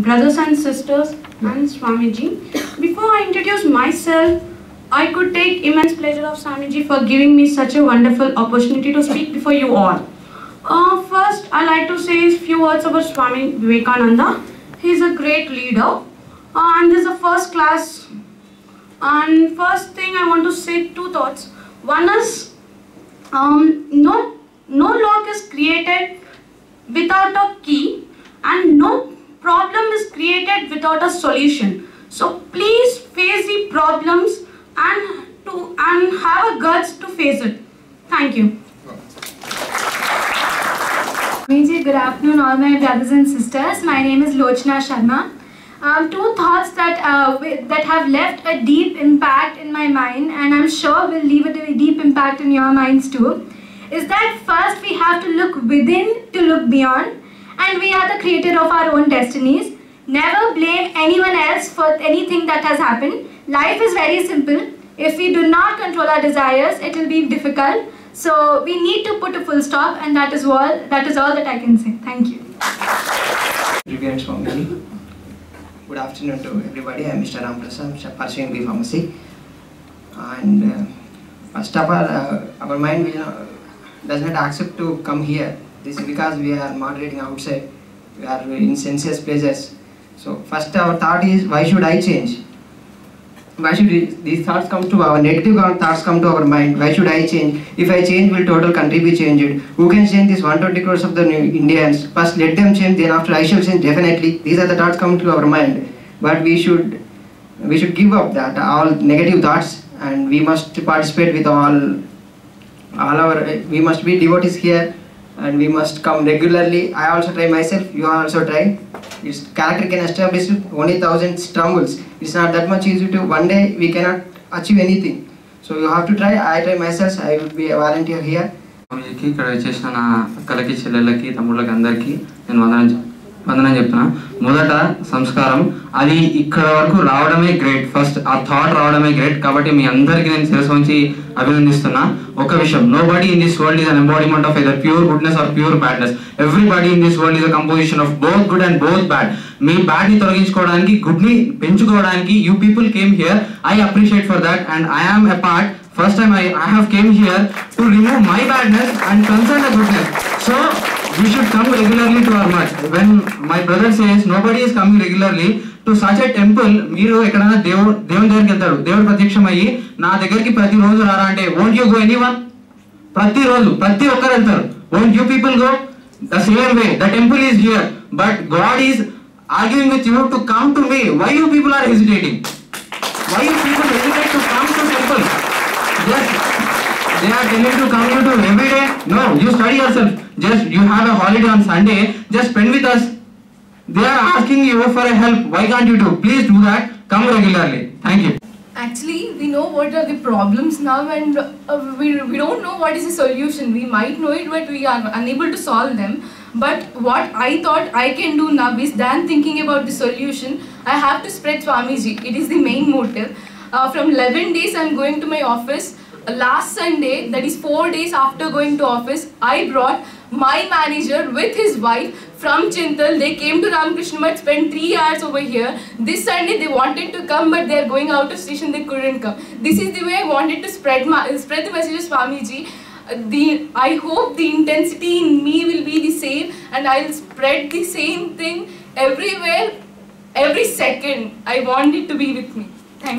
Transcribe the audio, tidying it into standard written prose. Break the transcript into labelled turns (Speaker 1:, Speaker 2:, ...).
Speaker 1: brothers and sisters and Swamiji. Before I introduce myself, I could take immense pleasure of Swamiji for giving me such a wonderful opportunity to speak before you all. First, I like to say a few words about Swami Vivekananda. He is a great leader and this is a first class. And first thing I want to say two thoughts. One is, no lock is created without a key and no problem is created without a solution. So please face the problems and have a guts to face it. Thank you.
Speaker 2: Good afternoon all my brothers and sisters. My name is Lochna Sharma. Two thoughts that have left a deep impact in my mind, and I'm sure will leave a deep impact in your minds too, is that first we have to look within to look beyond, and we are the creator of our own destinies. Never blame anyone else for anything that has happened. Life is very simple. If we do not control our desires, it will be difficult. So we need to put a full stop, and that is all that I can say. Thank you.
Speaker 3: Good afternoon to everybody. I am Mr. Ram Prasad, pursuing B Pharmacy. And first of all, our mind does not accept to come here. This is because we are moderating outside. We are in sensuous places. So first our thought is, why should I change? Why should these thoughts come to our negative thoughts come to our mind? Why should I change? If I change, will total country be changed? Who can change this 120 crores of the Indians? First let them change, then after I shall change definitely. These are the thoughts come to our mind. But we should give up that all negative thoughts, and we must participate with we must be devotees here, and we must come regularly. I also try myself, you also try. Its character can establish only 1,000 stumbles. It's not that much easy to, one day we cannot achieve anything. So you have to try. I try myself. I will be a volunteer here.
Speaker 4: ఇక్కడ చేసిన నా అక్కలకి చెల్లెళ్ళకి తమ్ముళ్ళకి అందరికీ నేను వందనం చెప్తున్నా. మొదట సంస్కారం, అది ఇక్కడ వరకు రావడమే గ్రేట్. ఫస్ట్ ఆ థాట్ రావడమే గ్రేట్. కాబట్టి మీ అందరికీ నేను శిరస్సు వంచి అభినందిస్తున్నా. ఒక విషయం, nobody in this world is an embodiment of either pure goodness or pure badness. Everybody in this world is a composition of both good and both bad. మీ బ్యాడ్ ని తొలగించుకోవడానికి, గుడ్ ని పెంచుకోవడానికి you people came here. I appreciate for that and I am a part. First time I have came here to remove my badness and concern the goodness. So we should come regularly to our mat. When my brother says nobody is coming regularly to such a temple, మీరు ఎక్కడైనా దేవుని దగ్గరికి వెళ్తారు, దేవుడు ప్రత్యక్షమయ్యి నా దగ్గరికి ప్రతిరోజు రారా అంటే, won't you go anyone? ప్రతిరోజు ప్రతి ఒక్కరు వెళ్తారు. Won't you people go? The same way the temple is here, but God is arguing with you to come to me. Why you people are hesitating? Why you people hesitate to come to temple? Yes, they are telling to come you to every day. No, you study yourself. Just you have a holiday on Sunday. Just spend with us. They are asking you for a help. Why can't you do? Please do that. Come regularly. Thank you.
Speaker 5: Actually, we know what are the problems now, and we don't know what is the solution. We might know it, but we are unable to solve them. But what I thought I can do now is, than thinking about the solution, I have to spread Swamiji. It is the main motive. From 11 days I am going to my office. Last Sunday, that is 4 days after going to office, I brought my manager with his wife from Chintal. They came to Ramakrishna Math, spent 3 hours over here. This Sunday they wanted to come, but they are going out of station, they couldn't come. This is the way I wanted to spread the message of Swamiji. I hope the intensity in me will be the same, and I will spread the same thing everywhere, every second. I want it to be with me. Thank you.